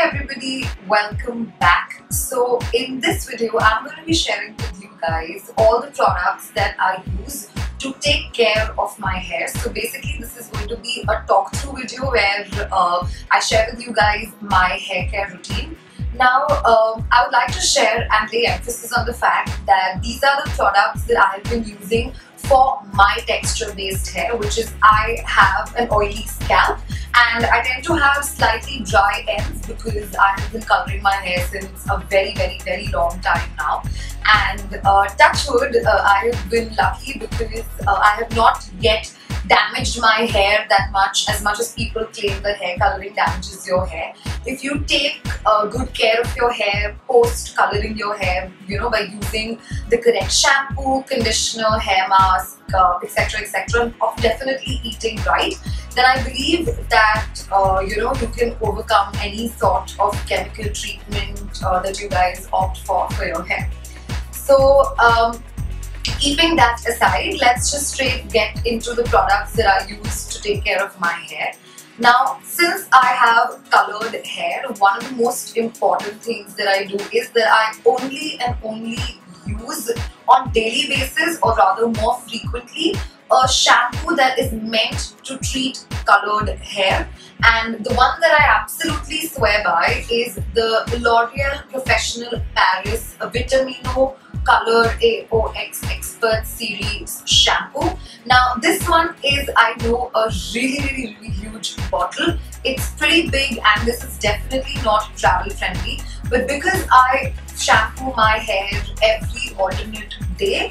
Hi everybody, welcome back. So in this video, I'm going to be sharing with you guys all the products that I use to take care of my hair. So basically this is going to be a talk through video where I share with you guys my hair care routine. Now I would like to share and lay emphasis on the fact that these are the products that I have been using for my texture based hair, which is I have an oily scalp and I tend to have slightly dry ends because I have been coloring my hair since a very long time now. And touch wood, I have been lucky because I have not yet damaged my hair that much as people claim that hair coloring damages your hair. If you take good care of your hair post coloring your hair, you know, by using the correct shampoo, conditioner, hair mask, etc, of definitely eating right, then I believe that you know, you can overcome any sort of chemical treatment that you guys opt for your hair. So keeping that aside, let's just straight get into the products that I use to take care of my hair. Now, since I have colored hair, one of the most important things that I do is that I only use on daily basis, or rather more frequently, a shampoo that is meant to treat colored hair. And the one that I absolutely swear by is the L'Oreal Professional Paris Vitamino Color AOX Expert Series shampoo. Now this one is, I know, a really huge bottle. It's pretty big and this is definitely not travel friendly, but because I shampoo my hair every alternate day,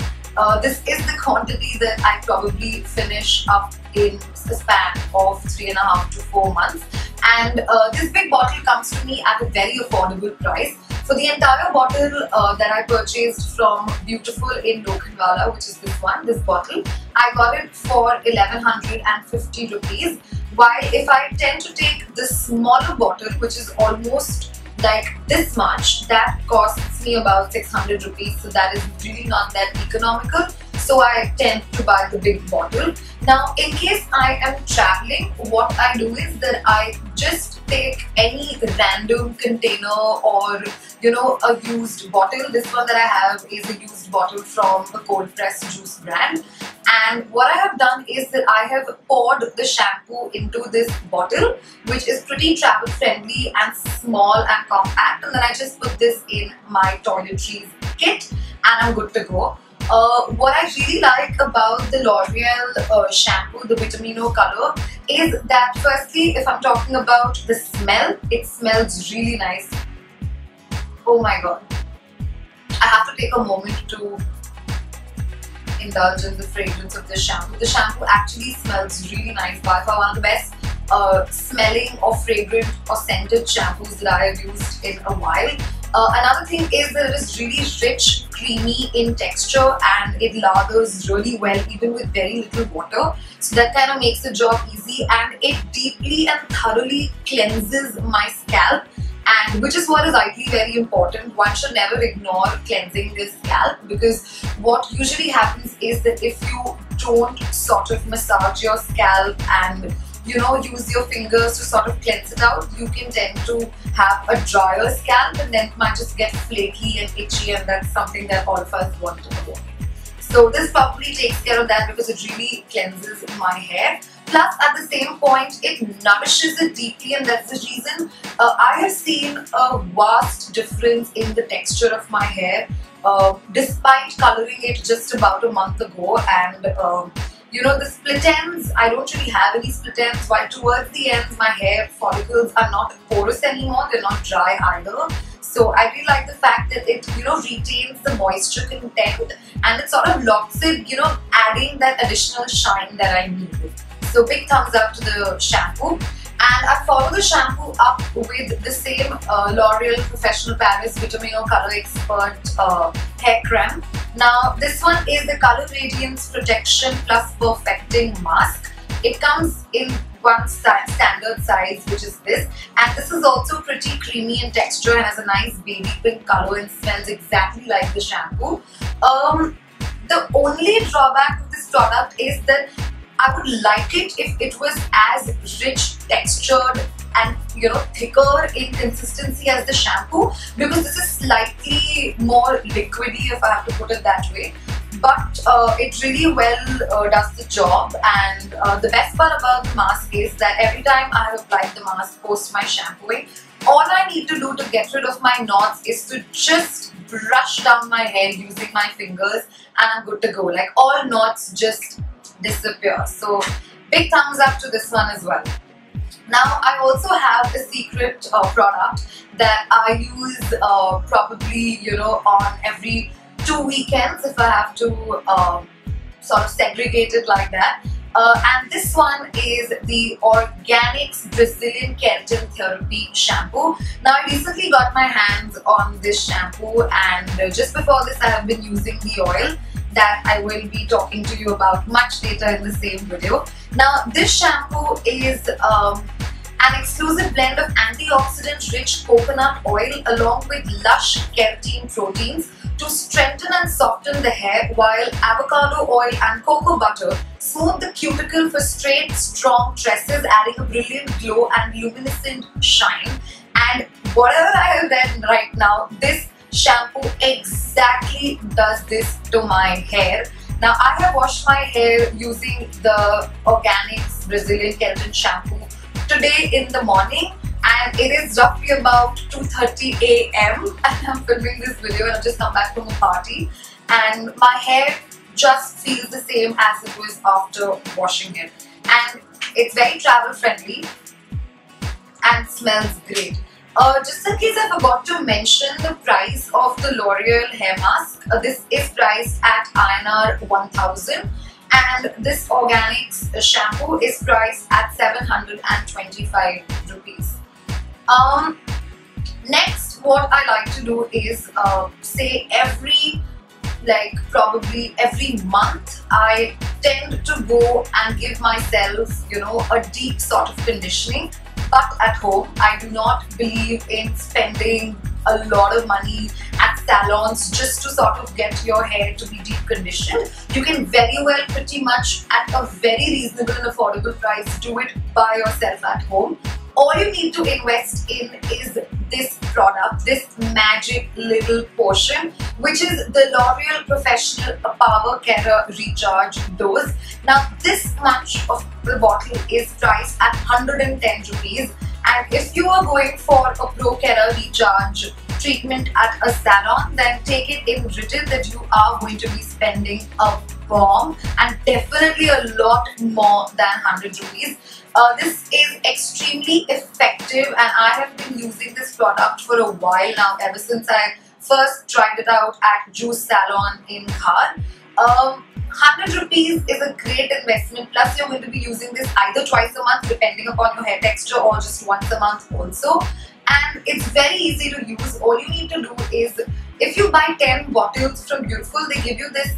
this is the quantity that I probably finish up in the span of 3.5 to 4 months. And this big bottle comes to me at a very affordable price. For the entire bottle that I purchased from Beautiful in Lokhandwala, which is this bottle, I got it for 1150 rupees. While if I tend to take the smaller bottle, which is almost like this much, that costs me about 600 rupees. So that is really not that economical. So I tend to buy the big bottle. Now, in case I am traveling, what I do is that I just take any random container or, you know, a used bottle. This one that I have is a used bottle from the Cold Press Juice brand. And what I have done is that I have poured the shampoo into this bottle, which is pretty travel friendly and small and compact. And then I just put this in my toiletries kit and I'm good to go. What I really like about the L'Oreal shampoo, the Vitamino Color, is that firstly, if I'm talking about the smell, it smells really nice. Oh my god. I have to take a moment to indulge in the fragrance of this shampoo. The shampoo actually smells really nice. By far one of the best smelling or fragrant or scented shampoos that I have used in a while. Another thing is that it is really rich, creamy in texture and it lathers really well even with very little water. So that kind of makes the job easy, and it deeply and thoroughly cleanses my scalp, and which is what is ideally very important. One should never ignore cleansing the scalp, because what usually happens is that if you don't sort of massage your scalp and, you know, use your fingers to sort of cleanse it out, you can tend to have a drier scalp and then it might just get flaky and itchy, and that's something that all of us want to avoid. So this probably takes care of that because it really cleanses my hair. Plus, at the same point, it nourishes it deeply, and that's the reason I have seen a vast difference in the texture of my hair despite coloring it just about a month ago. And you know, the split ends, I don't really have any split ends, while towards the ends my hair follicles are not porous anymore, they're not dry either. So I really like the fact that it, you know, retains the moisture content and it sort of locks it, you know, adding that additional shine that I need. So big thumbs up to the shampoo. And I follow the shampoo up with the same L'Oreal Professional Paris Vitamino Color Expert hair creme. Now this one is the Color Radiance Protection Plus Perfecting Mask. It comes in one standard size, which is this, and this is also pretty creamy in texture and has a nice baby pink color and smells exactly like the shampoo. The only drawback of this product is that I would like it if it was as rich textured and thicker in consistency as the shampoo, because this is slightly more liquidy, if I have to put it that way. But it really well does the job, and the best part about the mask is that every time I have applied the mask post my shampooing, all I need to do to get rid of my knots is to just brush down my hair using my fingers, and I'm good to go. Like, all knots just disappear. So big thumbs up to this one as well. Now I also have a secret product that I use probably on every 2 weekends, if I have to sort of segregate it like that. And this one is the Organix Brazilian Keratin Therapy Shampoo. Now I recently got my hands on this shampoo, and just before this I have been using the oil that I will be talking to you about much later in the same video. Now this shampoo is an exclusive blend of antioxidant-rich coconut oil along with lush keratin proteins to strengthen and soften the hair, while avocado oil and cocoa butter smooth the cuticle for straight, strong tresses, adding a brilliant glow and luminescent shine. And whatever I have read right now, this shampoo exactly does this to my hair. Now I have washed my hair using the Organix Brazilian Keratin shampoo today in the morning, and it is roughly about 2:30 AM and I'm filming this video, and I've just come back from a party, and my hair just feels the same as it was after washing it, and it's very travel friendly and smells great. Just in case I forgot to mention the price of the L'Oreal hair mask, this is priced at INR 1000, and this Organix shampoo is priced at 725 rupees. Next, what I like to do is say probably every month I tend to go and give myself a deep sort of conditioning. But at home, I do not believe in spending a lot of money at salons just to sort of get your hair to be deep conditioned. You can very well, pretty much at a very reasonable and affordable price, do it by yourself at home. All you need to invest in is this product, this magic little potion, which is the L'Oreal Professional Power Care Recharge Dose. Now this much of the bottle is priced at 110 rupees, and if you are going for a Pro Care Recharge treatment at a salon, then take it in written that you are going to be spending a bomb, and definitely a lot more than 100 rupees. This is extremely effective, and I have been using this product for a while now, ever since I first tried it out at Juice Salon in Khar. 100 rupees is a great investment, plus you're going to be using this either twice a month depending upon your hair texture, or just once a month also. And it's very easy to use. All you need to do is, if you buy 10 bottles from Beautiful, they give you this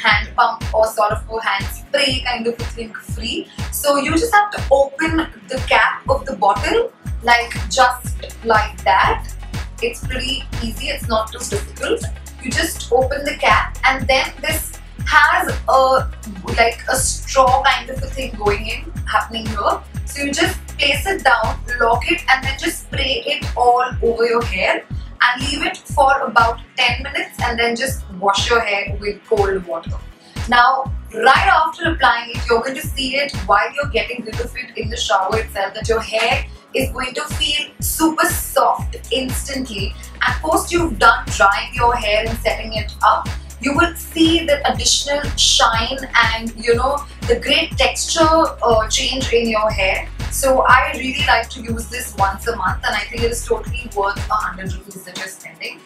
hand pump or sort of a hand spray kind of a thing free. So you just have to open the cap of the bottle, like just like that. It's pretty easy, it's not too difficult. You just open the cap, and then this has a straw kind of a thing going in, happening here. So you just place it down, lock it, and then just spray it all over your hair and leave it for about 10 minutes, and then just wash your hair with cold water. Now, right after applying it, you're going to see it while you're getting rid of it in the shower itself, that your hair is going to feel super soft instantly. And post you've done drying your hair and setting it up, you will see the additional shine and the great texture change in your hair. So I really like to use this once a month, and I think it is totally worth 100 rupees that you're spending.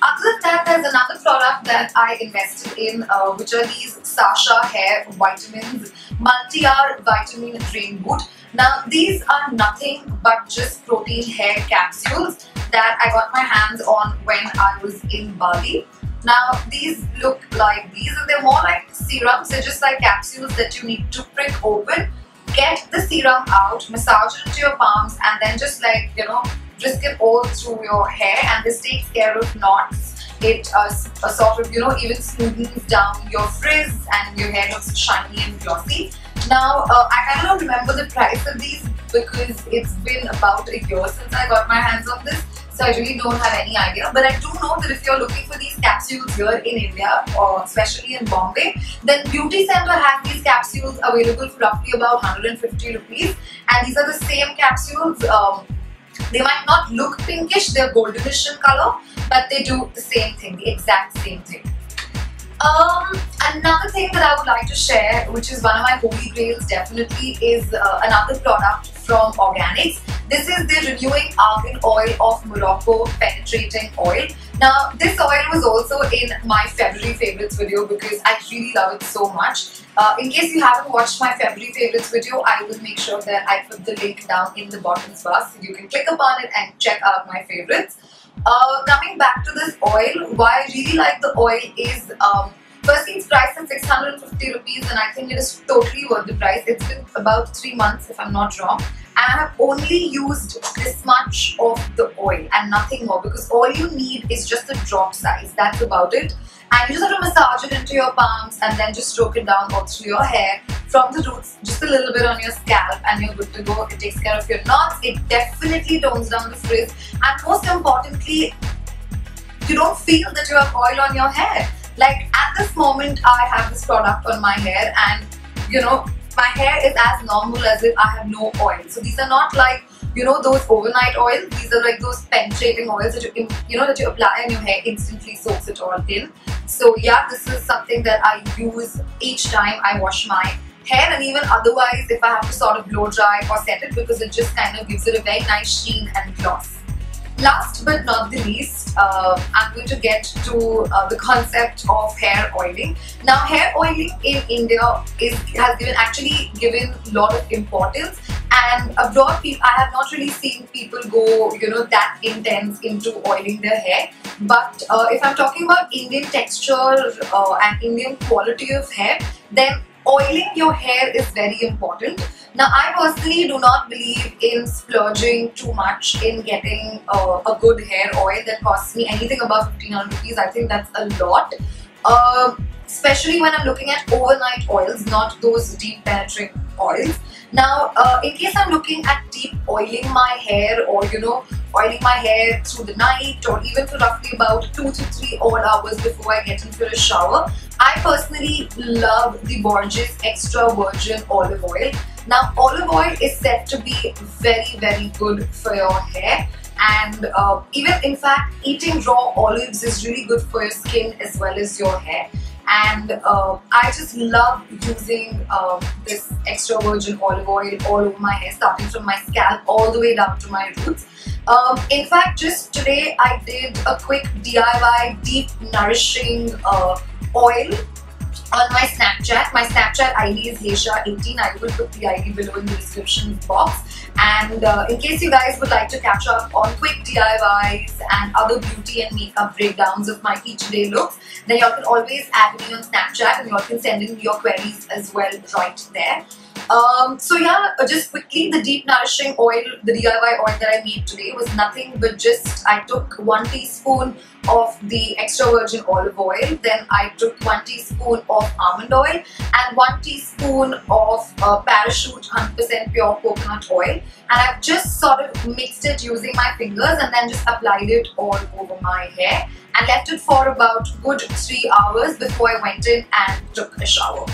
Other than that, there's another product that I invested in, which are these Sasha Hair Vitamins Multi-Hour Vitamin Drain Boot. Now these are nothing but just protein hair capsules that I got my hands on when I was in Bali. Now these look like these, and they're more like serums. They're just like capsules that you need to prick open, get the serum out, massage it into your palms, and then just whisk it all through your hair. And this takes care of knots. It sort of even smoothens down your frizz, and your hair looks shiny and glossy. Now I kind of don't remember the price of these, because it's been about a year since I got my hands on this. So I really don't have any idea, but I do know that if you're looking for these capsules here in India, or especially in Bombay, then Beauty Center has these capsules available for roughly about 150 rupees, and these are the same capsules. They might not look pinkish, they're goldenish in color, but they do the same thing, the exact same thing. Another thing that I would like to share, which is one of my holy grails definitely, is another product from Organics. This is the Renewing Argan Oil of Morocco Penetrating Oil. Now, this oil was also in my February favorites video because I really love it so much. In case you haven't watched my February favorites video, I will make sure that I put the link down in the bottom bar so you can click upon it and check out my favorites. Coming back to this oil, why I really like the oil is firstly, it's priced at 650 rupees, and I think it is totally worth the price. It's been about 3 months if I'm not wrong, and I have only used this much of the oil and nothing more, because all you need is just a drop size, that's about it. And you just have to massage it into your palms and then just stroke it down all through your hair from the roots, just a little bit on your scalp, and you're good to go. It takes care of your knots, it definitely tones down the frizz, and most importantly, you don't feel that you have oil on your hair. Like at this moment, I have this product on my hair, and you know, my hair is as normal as if I have no oil. So these are not like, you know, those overnight oils. These are like those penetrating oils that that you apply and your hair instantly soaks it all in. So yeah, this is something that I use each time I wash my hair, and even otherwise if I have to sort of blow dry or set it, because it just kind of gives it a very nice sheen and gloss. Last but not the least, I'm going to get to the concept of hair oiling. Now, hair oiling in India has actually given a lot of importance, and abroad I have not really seen people go, that intense into oiling their hair. But if I'm talking about Indian texture and Indian quality of hair, then oiling your hair is very important. Now, I personally do not believe in splurging too much in getting a good hair oil that costs me anything above 1500 rupees. I think that's a lot. Especially when I'm looking at overnight oils, not those deep penetrating oils. Now, in case I'm looking at deep oiling my hair, or oiling my hair through the night, or even for roughly about 2 to 3 odd hours before I get in for a shower, I personally love the Borges Extra Virgin Olive Oil. Now, olive oil is said to be very, very good for your hair, and even in fact, eating raw olives is really good for your skin as well as your hair. And I just love using this extra virgin olive oil all over my hair, starting from my scalp all the way down to my roots. In fact, just today I did a quick DIY deep nourishing oil on my Snapchat. My Snapchat ID is Hesha18. I will put the ID below in the description box. And in case you guys would like to catch up on quick DIYs and other beauty and makeup breakdowns of my each day looks, then you can always add me on Snapchat, and you can send in your queries as well right there. So yeah, just quickly, the deep nourishing oil, the DIY oil that I made today was nothing but just, I took 1 teaspoon of the extra virgin olive oil, then I took 1 teaspoon of almond oil and 1 teaspoon of Parachute 100% pure coconut oil, and I've just sort of mixed it using my fingers and then just applied it all over my hair and left it for about good 3 hours before I went in and took a shower.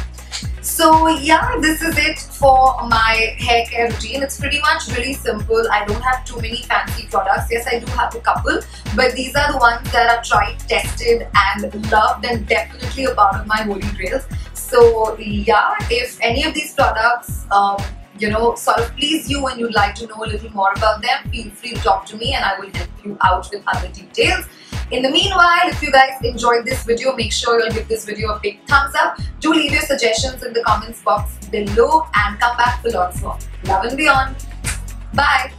So yeah, this is it for my hair care routine. It's pretty much really simple. I don't have too many fancy products. Yes, I do have a couple, but these are the ones that are tried, tested and loved, and definitely a part of my holy grails. So yeah, if any of these products sort of please you and you'd like to know a little more about them, feel free to talk to me and I will help you out with other details. In the meanwhile, if you guys enjoyed this video, make sure you'll give this video a big thumbs up. Do leave your suggestions in the comments box below and come back for lots more. Love and beyond. Bye.